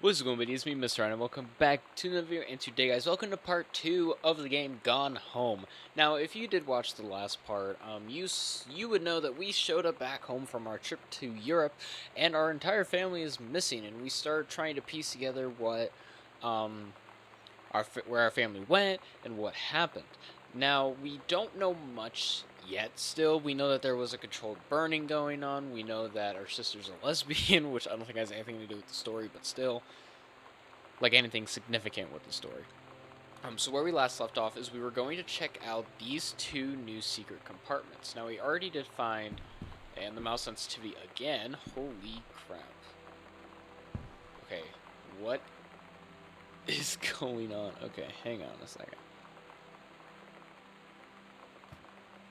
What's going on, it's me, mrhyenayt, and welcome back to another video, and today, guys, welcome to part 2 of the game Gone Home. Now, if you did watch the last part, you would know that we showed up back home from our trip to Europe, and our entire family is missing, and we started trying to piece together what, um, where our family went and what happened. Now, we don't know much yet still. We know that there was a controlled burning going on. We know that our sister's a lesbian, which I don't think has anything to do with the story, but still, like anything significant with the story. So where we last left off is we were going to check out these two new secret compartments. Now, we already did find, and the mouse sensitivity again, holy crap. Okay, what is going on? Okay, hang on a second.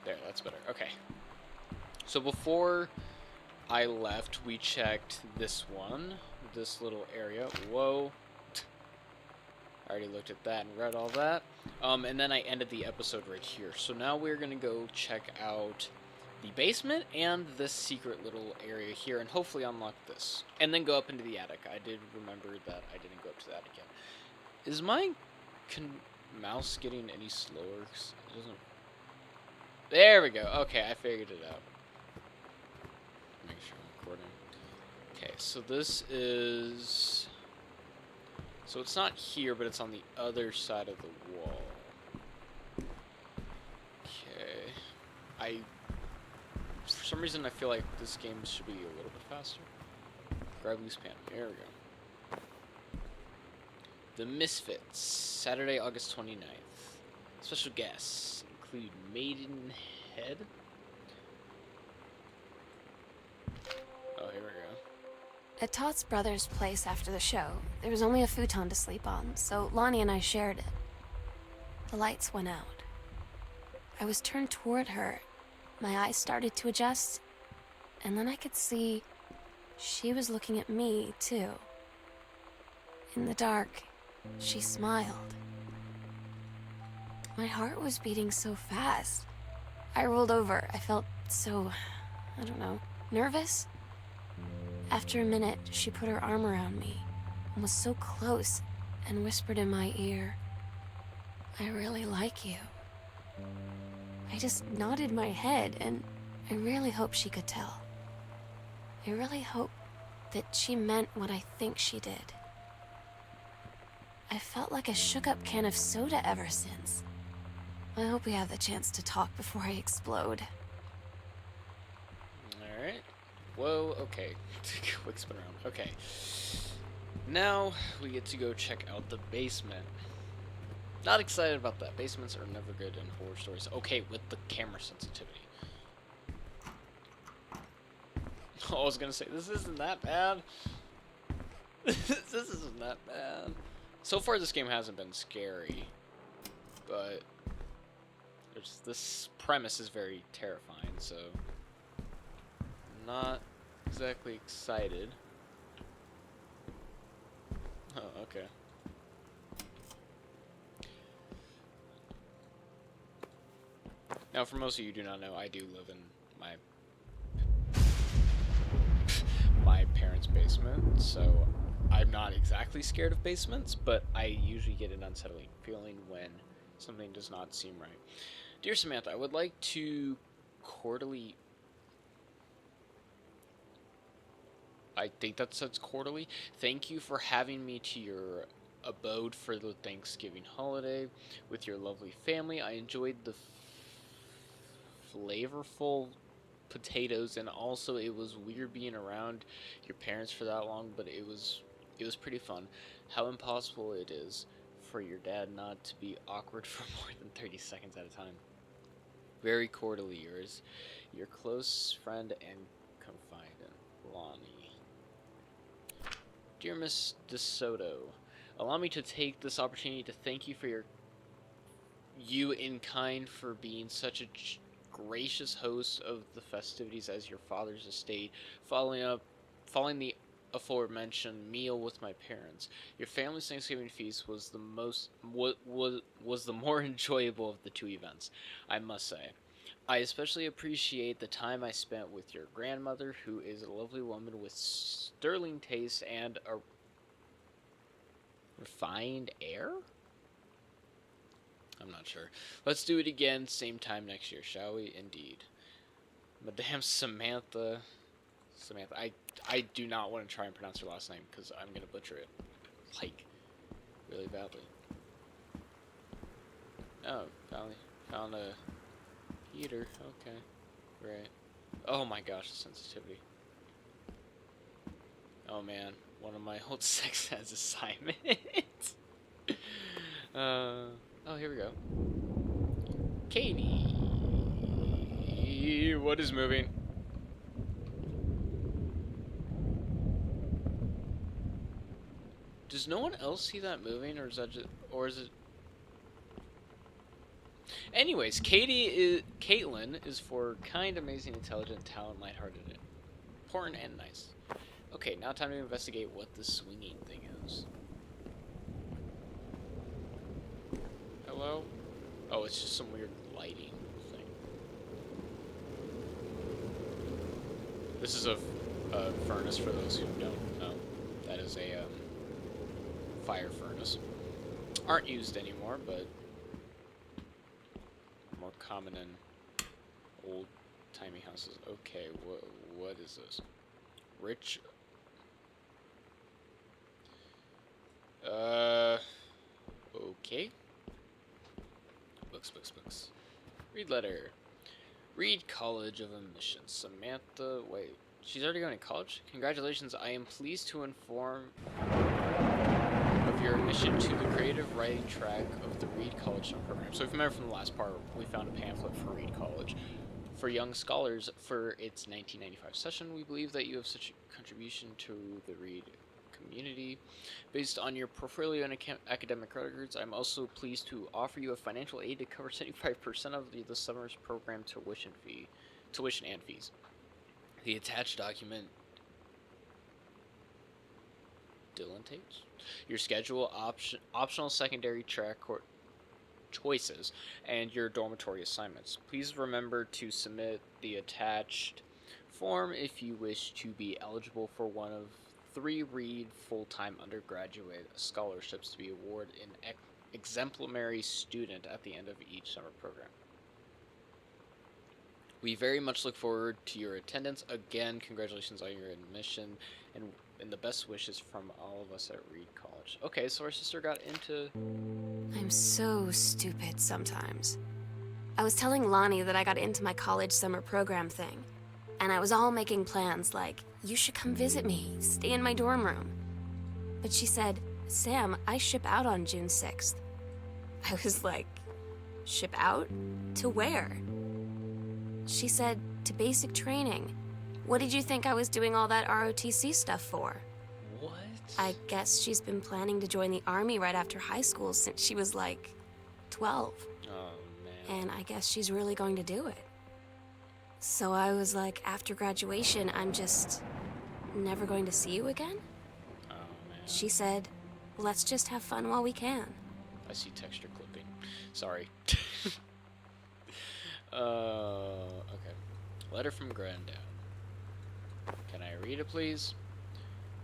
There, that's better. Okay. So before I left, we checked this one, this little area. Whoa. I already looked at that and read all that. And then I ended the episode right here. So now we're going to go check out the basement and this secret little area here and hopefully unlock this. And then go up into the attic. I did remember that I didn't go up to the attic yet. Is my mouse getting any slower? It doesn't... There we go. Okay, I figured it out. Make sure I'm recording. Okay, so this is... So it's not here, but it's on the other side of the wall. Okay. For some reason, I feel like this game should be a little bit faster. Grab loose pan. There we go. The Misfits, Saturday, August 29th. Special guests include Maidenhead. Oh, here we go. At Todd's brother's place after the show, there was only a futon to sleep on, so Lonnie and I shared it. The lights went out. I was turned toward her. My eyes started to adjust, and then I could see she was looking at me, too. In the dark, she smiled. My heart was beating so fast. I rolled over. I felt so, I don't know, nervous. After a minute, she put her arm around me and was so close and whispered in my ear, "I really like you." I just nodded my head, and I really hope she could tell. I really hope that she meant what I think she did. I felt like a shook-up can of soda ever since. I hope we have the chance to talk before I explode. Alright. Whoa, okay. Quick spin around. Okay. Now we get to go check out the basement. Not excited about that. Basements are never good in horror stories. Okay, with the camera sensitivity. Oh, I was gonna say, this isn't that bad. This isn't that bad. So far, this game hasn't been scary. But this premise is very terrifying, so... Not exactly excited. Oh, okay. Now, for most of you who do not know, I do live in my parents' basement, so I'm not exactly scared of basements, but I usually get an unsettling feeling when something does not seem right. Dear Samantha, I would like to quarterly... I think that says quarterly. Thank you for having me to your abode for the Thanksgiving holiday with your lovely family. I enjoyed the flavorful potatoes, and also it was weird being around your parents for that long, but it was pretty fun. How impossible it is for your dad not to be awkward for more than 30 seconds at a time. Very cordially yours, your close friend and confidant, Lonnie. Dear Miss DeSoto, allow me to take this opportunity to thank you for you in kind for being such a gracious host of the festivities as your father's estate, following the aforementioned meal with my parents. Your family's Thanksgiving feast was the was the more enjoyable of the two events, I must say. I especially appreciate the time I spent with your grandmother, who is a lovely woman with sterling taste and a Refined air? I'm not sure. Let's do it again, same time next year, shall we? Indeed. Madame Samantha. I do not want to try and pronounce her last name because I'm going to butcher it. Like, really badly. Oh, found a heater. Okay. Right. Oh my gosh, the sensitivity. Oh man, one of my old sex ed assignments. Oh, here we go. Katie, what is moving? Does no one else see that moving, or is that just, or is it? Anyways, Caitlin is for kind, amazing, intelligent, talent, lighthearted, important, and nice. Okay, now time to investigate what this swinging thing is. Hello? Oh, it's just some weird lighting thing. This is a furnace for those who don't know. That is a fire furnace. Aren't used anymore, but more common in old-timey houses. Okay, what is this? Rich. Okay. Books. Read letter. Read College of Admissions. Samantha, wait. She's already going to college? Congratulations, I am pleased to inform of your admission to the creative writing track of the Reed College Summer Program. So if you remember from the last part, we found a pamphlet for Reed College. For young scholars, for its 1995 session, we believe that you have such a contribution to the Reed community. Based on your portfolio and academic records, I'm also pleased to offer you a financial aid to cover 75% of the summer's program tuition and fees. The attached document delineates your schedule, optional secondary track choices, and your dormitory assignments. Please remember to submit the attached form if you wish to be eligible for one of 3 Reed full-time undergraduate scholarships to be awarded an exemplary student at the end of each summer program. We very much look forward to your attendance. Again, congratulations on your admission, and the best wishes from all of us at Reed College. Okay, so our sister got into... I'm so stupid sometimes. I was telling Lonnie that I got into my college summer program thing, and I was all making plans like, you should come visit me, stay in my dorm room. But she said, Sam, I ship out on June 6th. I was like, ship out? To where? She said, to basic training. What did you think I was doing all that ROTC stuff for? What? I guess she's been planning to join the army right after high school since she was like 12. Oh, man. And I guess she's really going to do it. So I was like, after graduation, I'm just never going to see you again? Oh, man. She said, let's just have fun while we can. I see texture clipping. Sorry. Okay. Letter from Granddad. Can I read it, please?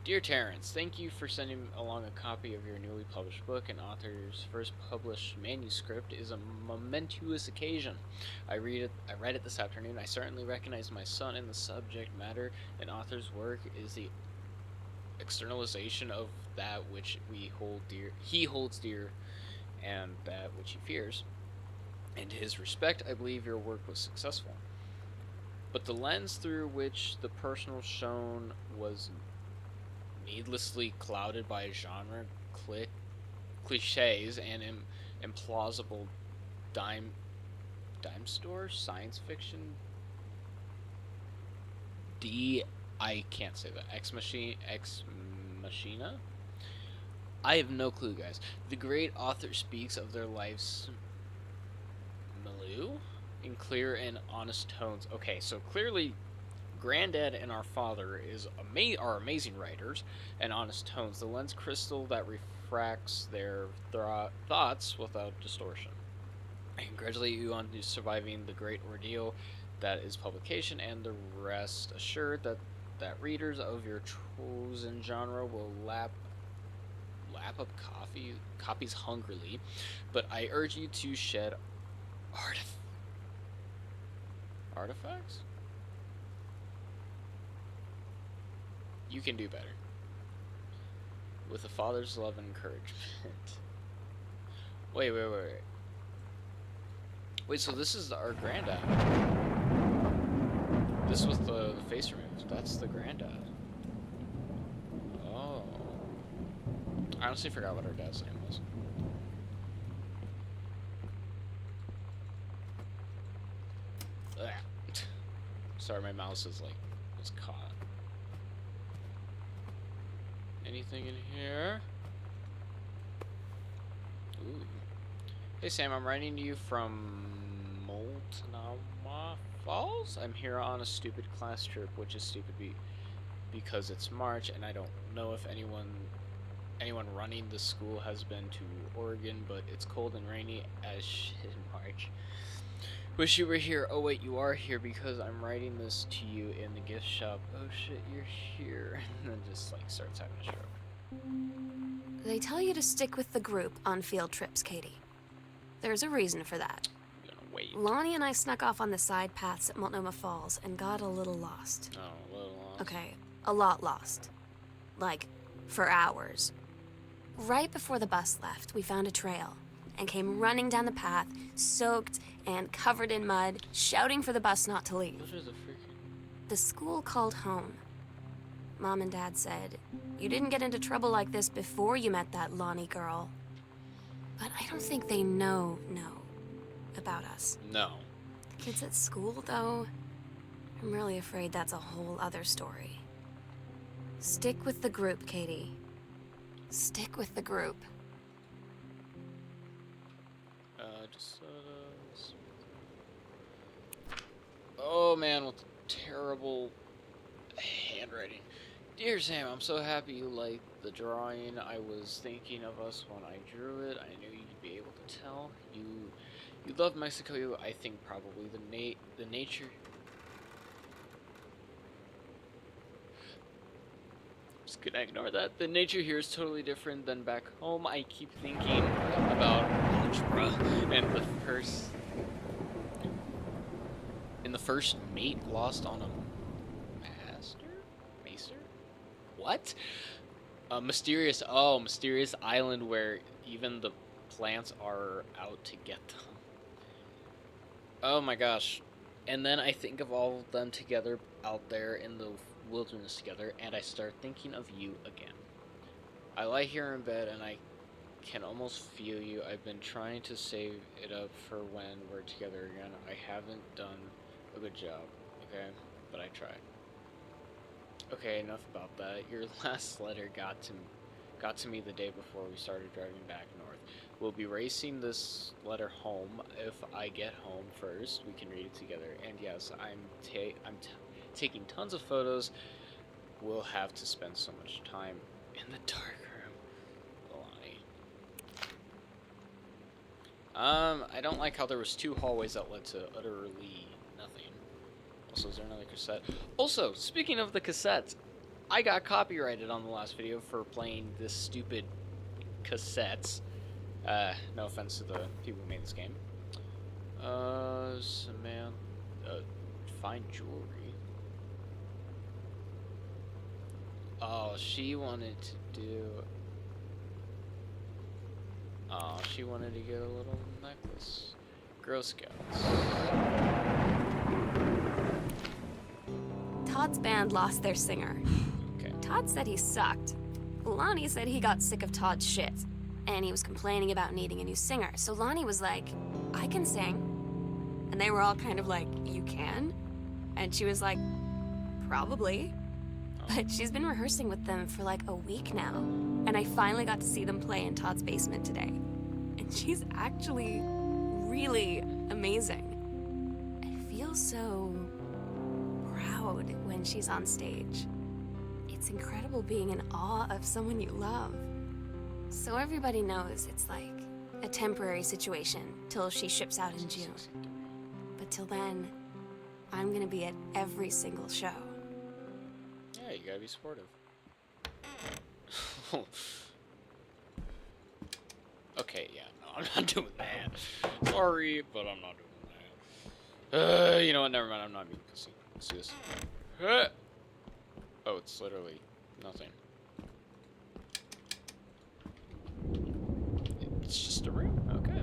Dear Terrence, thank you for sending along a copy of your newly published book. An author's first published manuscript is a momentous occasion. I read it this afternoon. I certainly recognize my son in the subject matter. An author's work is the externalization of that which he holds dear, and that which he fears. In his respect, I believe your work was successful. But the lens through which the personal shown was needlessly clouded by genre cliches and implausible dime store science fiction. I can't say that. Ex Machina. I have no clue, guys. The great author speaks of their life's milieu in clear and honest tones. Okay, so clearly Granddad and our father are amazing writers and honest tones. The lens crystal that refracts their thoughts without distortion. I congratulate you on surviving the great ordeal that is publication, and the rest assured that readers of your chosen genre will lap up copies hungrily, but I urge you to shed artifacts? You can do better. With a father's love and encouragement. Wait. Wait, so this is our granddad. This was the face removed. That's the granddad. Oh. I honestly forgot what our dad's name was. Ugh. Sorry, my mouse is like, was caught. Anything in here? Ooh. Hey Sam, I'm writing to you from Multnomah Falls. I'm here on a stupid class trip, which is stupid because it's March and I don't know if anyone running the school has been to Oregon, but it's cold and rainy as shit in March. Wish you were here. Oh wait, you are here because I'm writing this to you in the gift shop. Oh shit, you're here. And then just like starts having a stroke. They tell you to stick with the group on field trips, Katie. There's a reason for that. I'm gonna wait. Lonnie and I snuck off on the side paths at Multnomah Falls and got a little lost. Oh, a little lost. Okay, a lot lost. Like, for hours. Right before the bus left, we found a trail and came running down the path, soaked and covered in mud, shouting for the bus not to leave. Those are the freaking... The school called home. Mom and Dad said, "You didn't get into trouble like this before you met that Lonnie girl." But I don't think they know about us. No. The kids at school, though, I'm really afraid that's a whole other story. Stick with the group, Katie. Stick with the group. Oh man, with terrible handwriting. Dear Sam, I'm so happy you liked the drawing. I was thinking of us when I drew it. I knew you'd be able to tell. You love Mexico. I think probably the nature. Just gonna ignore that. The nature here is totally different than back home. I keep thinking about algebra and the first mate lost on a master? What? Mysterious island where even the plants are out to get them. Oh my gosh. And then I think of all of them together out there in the wilderness together, and I start thinking of you again. I lie here in bed and I can almost feel you. I've been trying to save it up for when we're together again. I haven't done a good job, okay? But I tried. Okay, enough about that. Your last letter got to me the day before we started driving back north. We'll be racing this letter home. If I get home first, we can read it together. And yes, I'm taking tons of photos. We'll have to spend so much time in the dark room. Lonnie. I don't like how there was 2 hallways that led to utterly nothing. Also, is there another cassette? Also, speaking of the cassettes, I got copyrighted on the last video for playing this stupid cassettes. No offense to the people who made this game. Fine jewelry. Oh, she wanted to do... Oh, she wanted to get a little necklace. Girl Scouts. Todd's band lost their singer. Okay. Todd said he sucked. Lonnie said he got sick of Todd's shit, and he was complaining about needing a new singer. So Lonnie was like, "I can sing." And they were all kind of like, "You can?" And she was like, "Probably." But she's been rehearsing with them for like a week now, and I finally got to see them play in Todd's basement today. And she's actually really amazing. I feel so proud when she's on stage. It's incredible being in awe of someone you love. So everybody knows it's like a temporary situation till she ships out in June. But till then, I'm gonna be at every single show. Yeah, you gotta be supportive. I'm not doing that. Sorry, but I'm not doing that. You know what? Never mind. I'm not being pussy. Let's do this. Oh, it's literally nothing. It's just a room. Okay.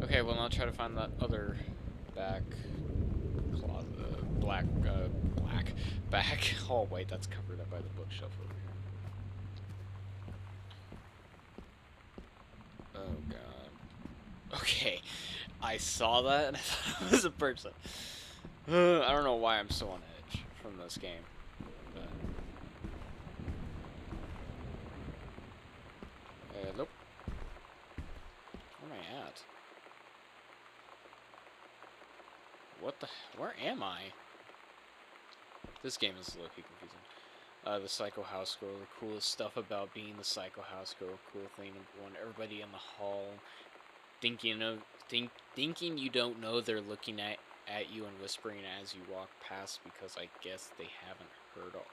Okay, well, now try to find that other back closet, black hallway that's covered up by the bookshelf over here. Oh god. Okay, I saw that and I thought it was a person. I don't know why I'm so on edge from this game. But... nope. Where am I at? What the? Where am I? This game is low-key confusing. The Psycho House Girl, the coolest stuff about being the Psycho House Girl. Cool thing, number one, everybody in the hall thinking you don't know they're looking at you and whispering as you walk past because I guess they haven't heard all.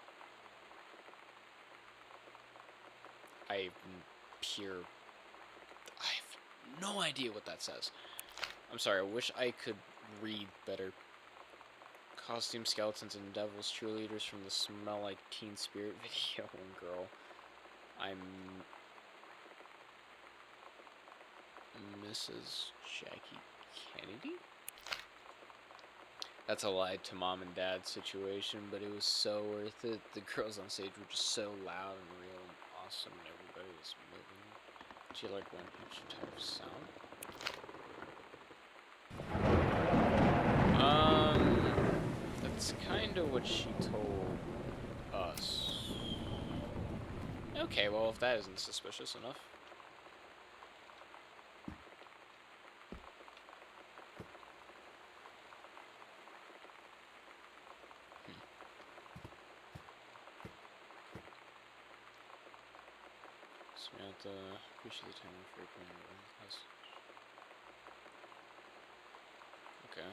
I have no idea what that says. I'm sorry, I wish I could read better. Costume skeletons and devil's cheerleaders from the Smell Like Teen Spirit video. Girl, I'm Mrs. Jackie Kennedy? That's a lie to mom and dad situation, but it was so worth it. The girls on stage were just so loud and real and awesome, and everybody was moving. She like one each type of sound. That's kind of what she told us. Okay, well, if that isn't suspicious enough. Samantha, appreciate the time for your okay.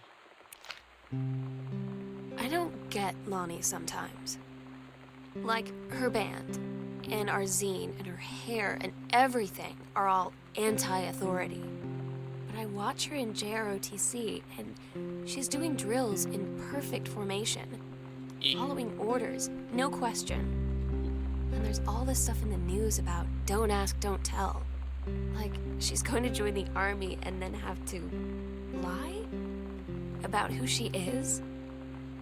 I don't get Lonnie sometimes. Like, her band, and our zine, and her hair, and everything are all anti-authority. But I watch her in JROTC, and she's doing drills in perfect formation. Following orders, no question. And there's all this stuff in the news about don't ask, don't tell. Like, she's going to join the army and then have to lie about who she is.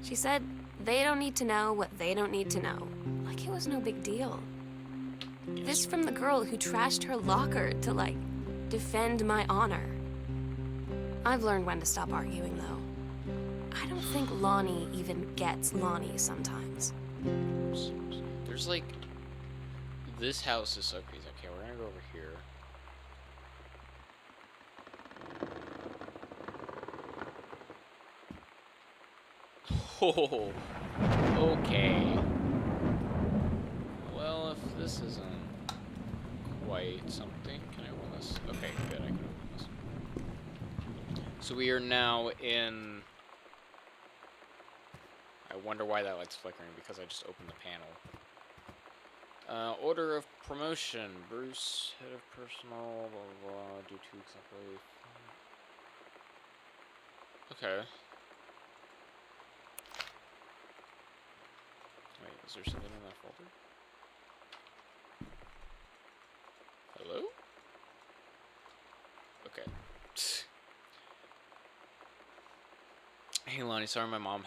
She said they don't need to know what they don't need to know. Like it was no big deal. This from the girl who trashed her locker to, like, defend my honor. I've learned when to stop arguing, though. I don't think Lonnie even gets Lonnie sometimes. There's like... This house is so crazy. Okay, we're gonna go over here. Oh, okay. Well, if this isn't quite something, can I open this? Okay, good, I can open this. So we are now in... I wonder why that light's flickering, because I just opened the panel. Order of promotion. Bruce, head of personal, blah, blah, blah, due to exactly... Okay. Wait, is there something in that folder? Hello? Okay. Hey Lonnie, sorry my mom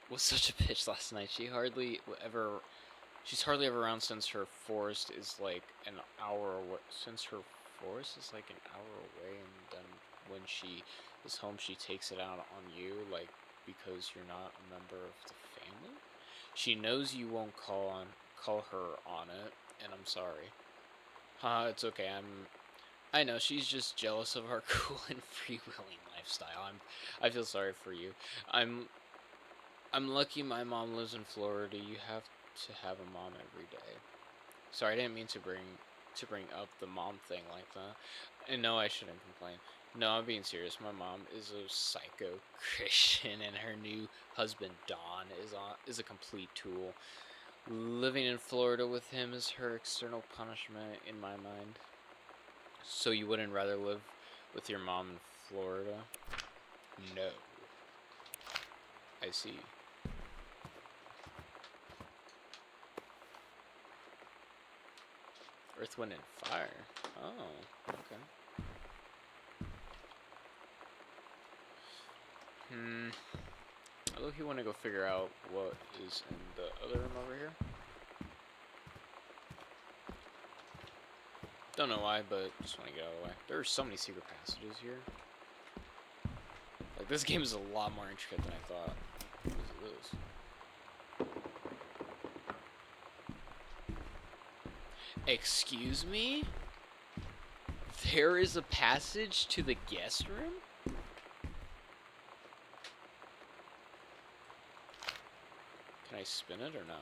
was such a bitch last night. She's hardly ever around since her forest is like an hour away. Since her forest is like an hour away, and then when she is home, she takes it out on you, like, because you're not a member of the family. She knows you won't call her on it, and I'm sorry. It's okay. I know she's just jealous of our cool and freewheeling lifestyle. I feel sorry for you. I'm lucky my mom lives in Florida. You have to have a mom every day. Sorry, I didn't mean to bring up the mom thing like that. And no, I shouldn't complain. No, I'm being serious. My mom is a psycho Christian, and her new husband Don is a complete tool. Living in Florida with him is her external punishment in my mind. So you wouldn't rather live with your mom in Florida? No. I see. Earth, Wind, and Fire. Oh, okay. I look, you want to go figure out what is in the other room over here. Don't know why, but just want to get out of the way. There are so many secret passages here. Like, this game is a lot more intricate than I thought. What is this? Excuse me? There is a passage to the guest room? Can I spin it or no?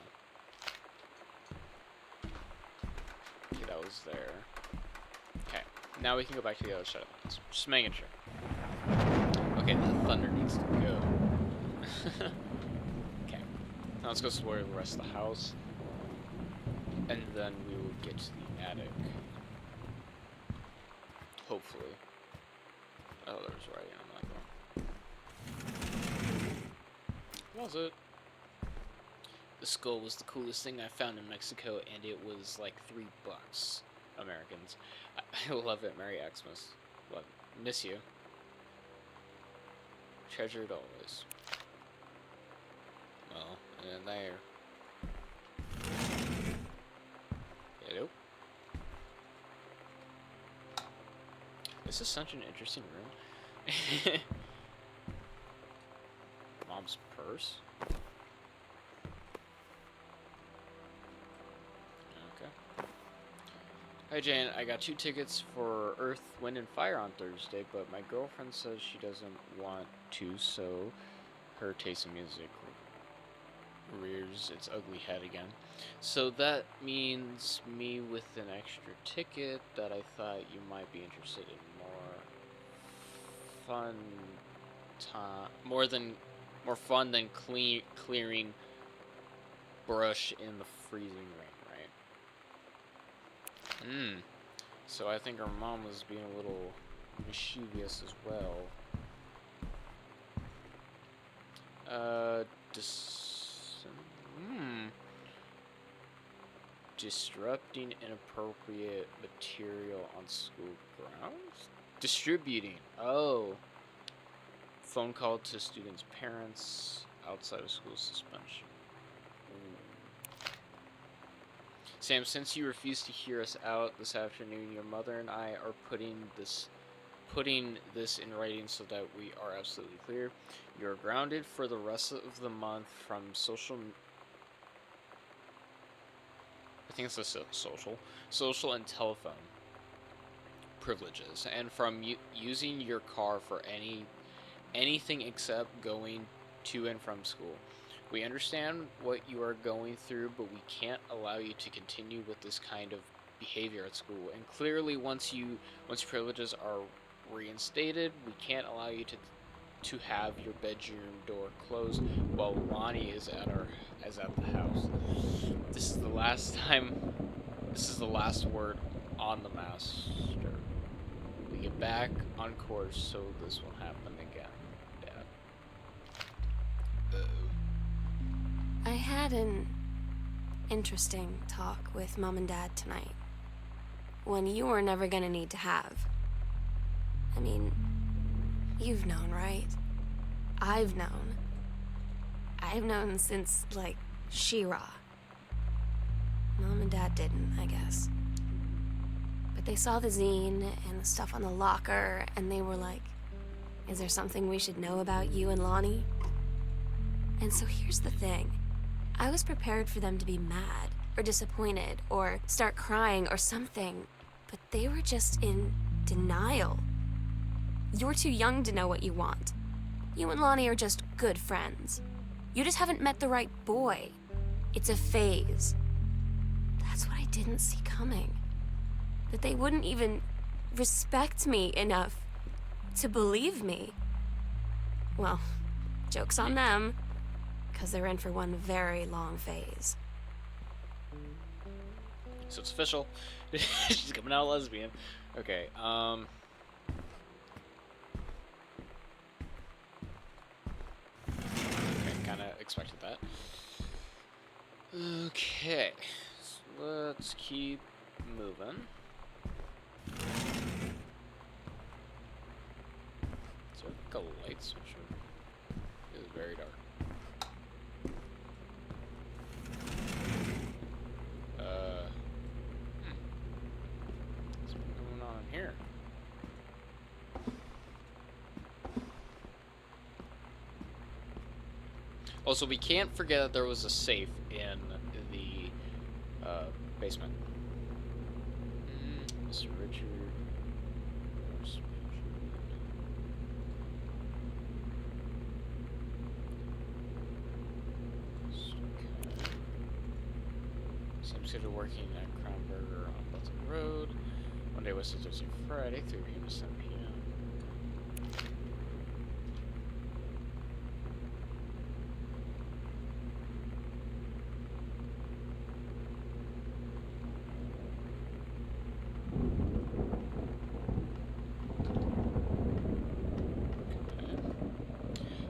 Okay, that was there. Okay, now we can go back to the other side of the house. Just making sure. Okay, the thunder needs to go. Okay, now let's go explore the rest of the house. And then we will get to the attic. Hopefully. Oh, there's writing on that door. Was it? The skull was the coolest thing I found in Mexico, and it was like $3 Americans. I love it. Merry Xmas. Love it. Miss you. Treasured always. Well, and there. Hello. This is such an interesting room. Mom's purse. Okay. Hi Jane, I got 2 tickets for Earth, Wind, and Fire on Thursday, but my girlfriend says she doesn't want to, so her taste in music rears its ugly head again. So that means me with an extra ticket that I thought you might be interested in more fun than clearing brush in the freezing rain, right? So I think our mom was being a little mischievous as well. Disrupting inappropriate material on school grounds? Distributing. Oh. Phone call to students' parents. Outside of school suspension. Sam, since you refused to hear us out this afternoon, your mother and I are putting this in writing so that we are absolutely clear. You're grounded for the rest of the month from social and telephone privileges, and from using your car for anything except going to and from school. We understand what you are going through, but we can't allow you to continue with this kind of behavior at school. And clearly, once privileges are reinstated, we can't allow you to have your bedroom door closed while Lonnie is at the house. This is the last time. This is the last word on the master. We get back on course, so this won't happen again, Dad. I had an interesting talk with Mom and Dad tonight. One you were never gonna need to have. I mean, you've known, right? I've known. I've known since, like, She-Ra. Mom and Dad didn't, I guess. But they saw the zine and the stuff on the locker, and they were like, is there something we should know about you and Lonnie? And so here's the thing. I was prepared for them to be mad, or disappointed, or start crying, or something. But they were just in denial. You're too young to know what you want. You and Lonnie are just good friends. You just haven't met the right boy. It's a phase. That's what I didn't see coming. That they wouldn't even respect me enough to believe me. Well, joke's on them, because they're in for one very long phase. So it's official. She's coming out lesbian. Okay, okay, kinda expected that. Okay, so let's keep moving. Is there like a light switch? It is very dark. What's going on in here? Also, we can't forget that there was a safe in the basement. Mr. Richard. Seems to be working at Crown Burger on Belton Road. Monday, Wednesday, Thursday, Friday, 3 p.m. to 7 p.m.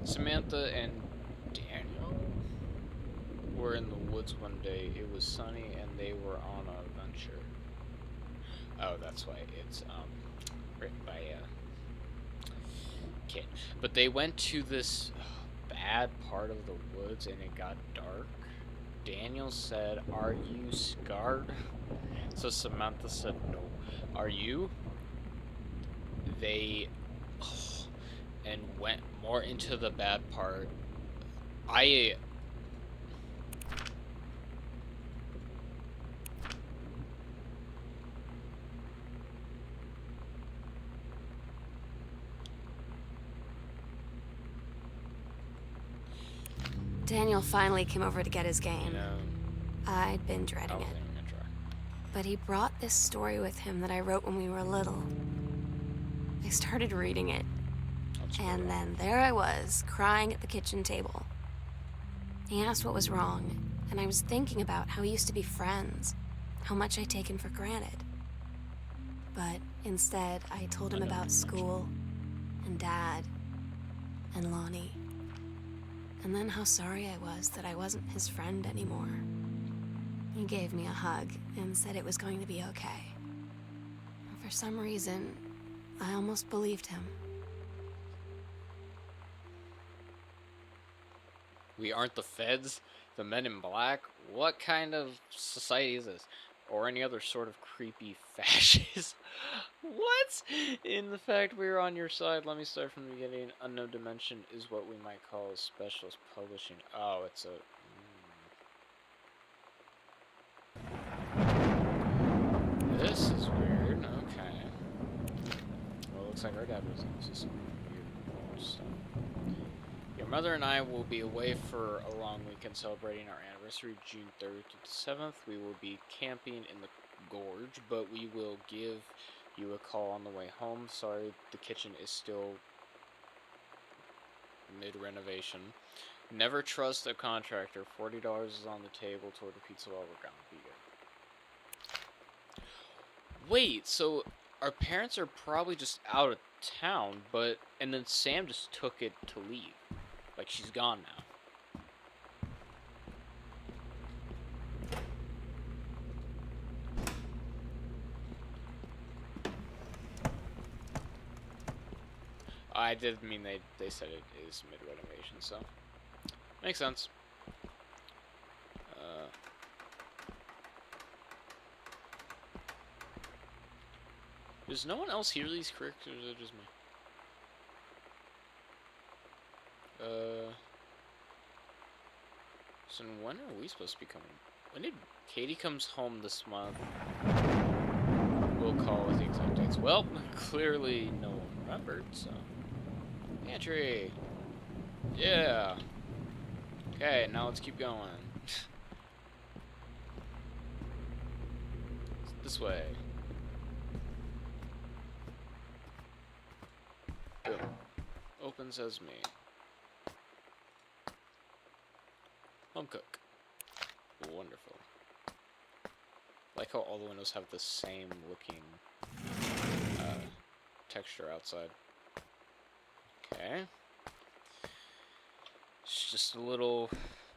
Samantha and Daniel were in the woods one day. It was sunny and they were on an adventure. Oh, that's why it's written by a kid. But they went to this bad part of the woods and it got dark. Daniel said, "Are you scarred?" So Samantha said, "No." "Are you?" They and went more into the bad part. Daniel finally came over to get his You game. know, I'd been I dreading wasn't it. even gonna try. But he brought this story with him that I wrote when we were little. I started reading it, Let's and go. then there I was, crying at the kitchen table. He asked what was wrong, and I was thinking about how we used to be friends, how much I'd taken for granted. But instead, I told him about school, and Dad, and Lonnie. And then how sorry I was that I wasn't his friend anymore. He gave me a hug and said it was going to be okay. And for some reason, I almost believed him. We aren't the feds, the men in black. What kind of society is this? Or any other sort of creepy fascist? What? In the fact we're on your side, let me start from the beginning. Unknown Dimension is what we might call specialist publishing. Oh, it's a... This is weird. Okay. Well, it looks like our dad was into some weird stuff. Your mother and I will be away for a long weekend celebrating our anniversary, June 3rd to the 7th. We will be camping in the gorge, but we will give you a call on the way home. Sorry, the kitchen is still mid-renovation. Never trust a contractor. $40 is on the table toward the pizza while we're gone. Be good. Wait, so our parents are probably just out of town, and then Sam just took it to leave. Like, she's gone now. I did mean they said it is mid-renovation, so makes sense. Does no one else hear these cricks, or is it just me? So when are we supposed to be coming? When did Katie comes home this month? We'll call with the exact dates. Well, clearly no one remembered, so. Pantry! Yeah! Okay, now let's keep going. This way. Boom. Open sesame. Home cook. Wonderful. like how all the windows have the same looking texture outside. Okay. It's just a little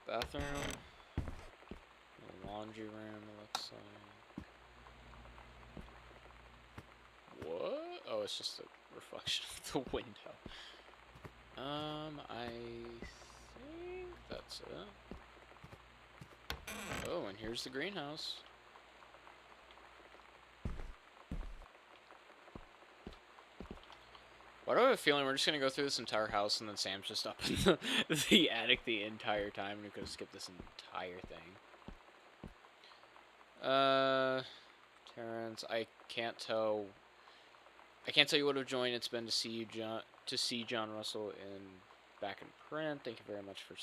bathroom. A laundry room, it looks like. What? Oh, it's just a reflection of the window. I think that's it. Oh, and here's the greenhouse. Why do I have a feeling we're just gonna go through this entire house and then Sam's just up in the attic the entire time and we could have skipped this entire thing? Terrence, I can't tell you what a joy it's been to see you, John Russell back in print. Thank you very much for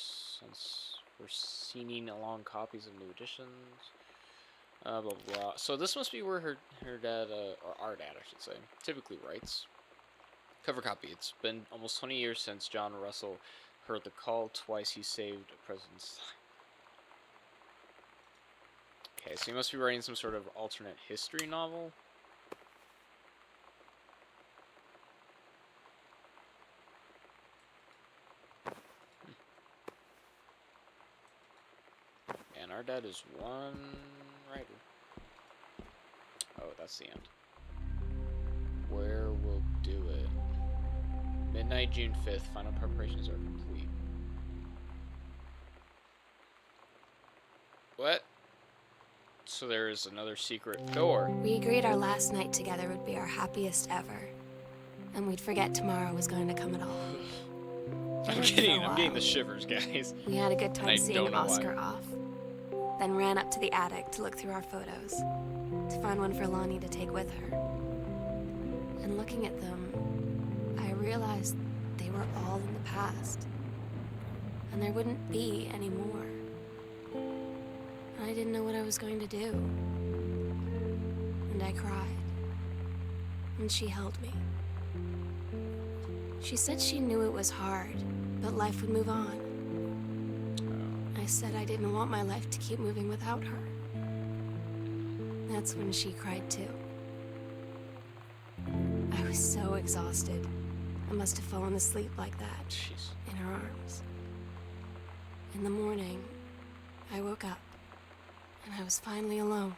sending along copies of new editions. Blah blah blah. So this must be where her dad, or our dad, I should say, typically writes. Cover copy. It's been almost 20 years since John Russell heard the call. Twice he saved a president's life. Okay, so he must be writing some sort of alternate history novel. And our dad is one writer. Oh, that's the end. Where we'll do it. Midnight, June 5th. Final preparations are complete. What? So there's another secret door. We agreed our last night together would be our happiest ever. And we'd forget tomorrow was going to come at all. I'm getting the shivers, guys. We had a good time seeing Oscar why. off. Then ran up to the attic to look through our photos. To find one for Lonnie to take with her. And looking at them, I realized they were all in the past. And there wouldn't be any more. And I didn't know what I was going to do. And I cried. And she held me. She said she knew it was hard, but life would move on. I said I didn't want my life to keep moving without her. That's when she cried too. I was so exhausted. I must have fallen asleep like that. Jeez. In her arms. In the morning, I woke up, and I was finally alone.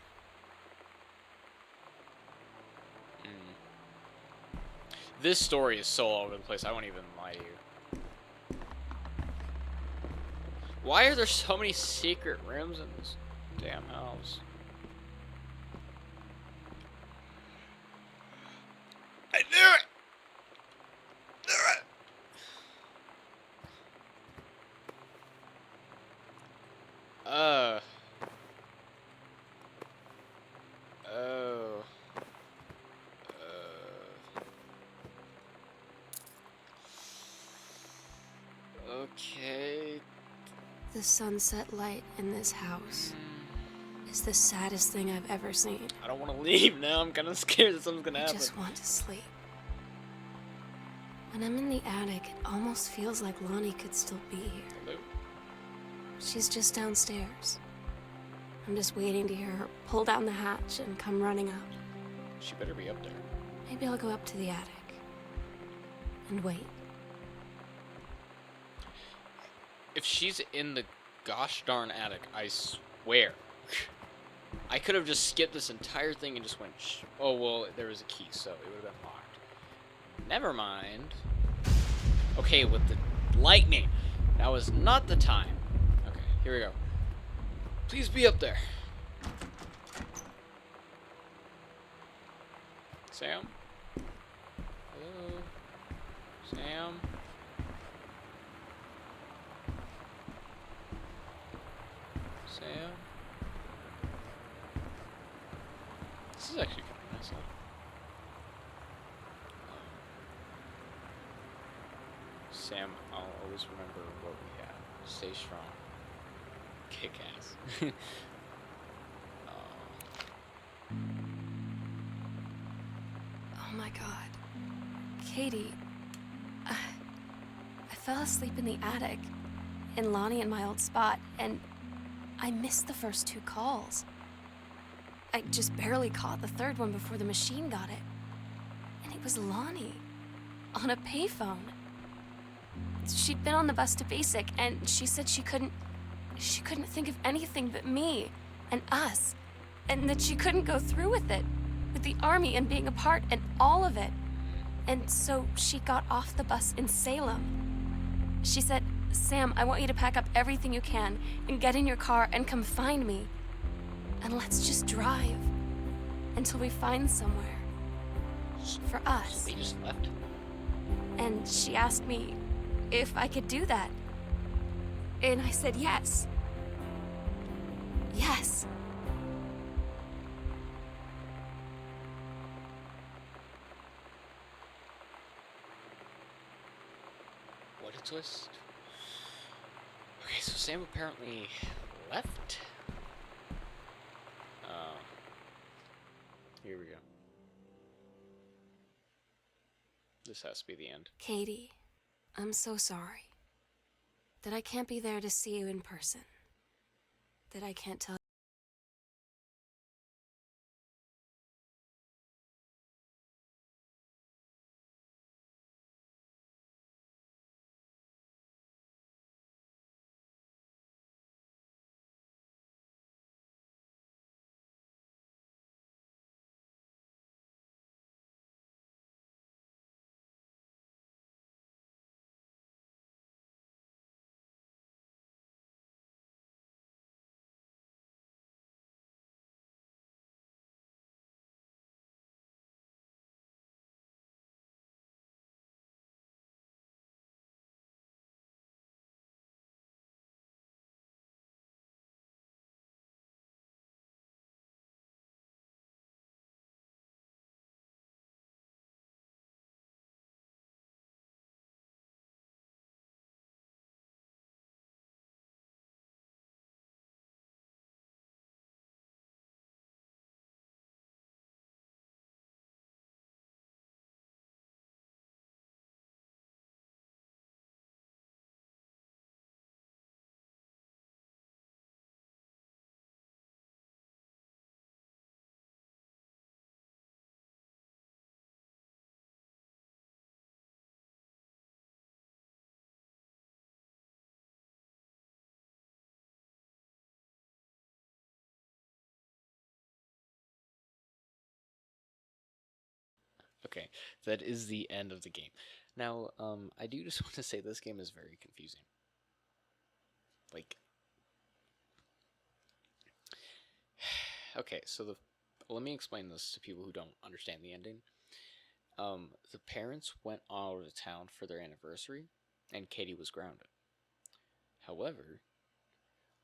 This story is so all over the place, I won't even lie to you. Why are there so many secret rooms in this damn house? I knew it! Oh. Okay. The sunset light in this house is the saddest thing I've ever seen. I don't want to leave now. I'm kind of scared that something's gonna happen. I just want to sleep. When I'm in the attic, it almost feels like Lonnie could still be here. Hello? She's just downstairs. I'm just waiting to hear her pull down the hatch and come running up. She better be up there. Maybe I'll go up to the attic and wait. If she's in the gosh darn attic, I swear. I could have just skipped this entire thing and just went, oh, well, there was a key, so it would have been locked. Never mind. Okay, with the lightning. Now is not the time. Okay, here we go. Please be up there. Sam? Hello? Sam? Sam? This is actually kind of nice. Sam, I'll always remember what we had. Stay strong. Kick ass. Oh my god. Katie. I fell asleep in the attic, in Lonnie and my old spot, and I missed the first two calls. I just barely caught the third one before the machine got it. And it was Lonnie, on a payphone. She'd been on the bus to Basic, and she said she couldn't think of anything but me and us, and that she couldn't go through with it, with the army and being apart and all of it. And so she got off the bus in Salem. She said, "Sam, I want you to pack up everything you can and get in your car and come find me. And let's just drive until we find somewhere for So us." they just left? And she asked me if I could do that. And I said yes. Yes. What a twist. Okay, so Sam apparently left? Here we go. This has to be the end. Katie, I'm so sorry that I can't be there to see you in person. That I can't tell. Okay, that is the end of the game. Now, I do just want to say this game is very confusing. Like, okay, so let me explain this to people who don't understand the ending. The parents went out of town for their anniversary, and Katie was grounded. However,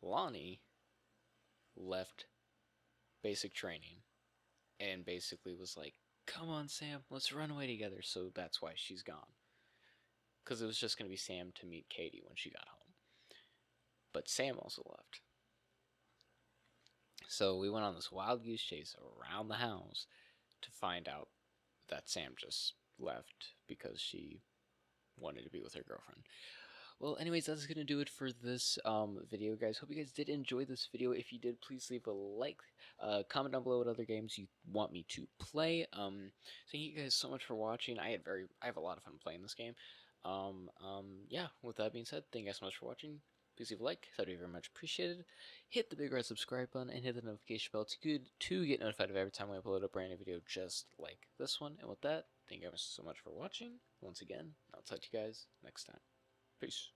Lonnie left basic training and basically was like, "Come on, Sam, let's run away together." So that's why she's gone. Because it was just going to be Sam to meet Katie when she got home. But Sam also left. So we went on this wild goose chase around the house to find out that Sam just left because she wanted to be with her girlfriend. Well, anyways, that's going to do it for this video, guys. Hope you guys did enjoy this video. If you did, please leave a like, comment down below what other games you want me to play. Thank you guys so much for watching. I have a lot of fun playing this game. Yeah, with that being said, thank you guys so much for watching. Please leave a like, that would be very much appreciated. Hit the big red subscribe button and hit the notification bell to get notified of every time we upload a brand new video just like this one. And with that, thank you guys so much for watching. Once again, I'll talk to you guys next time. Peace.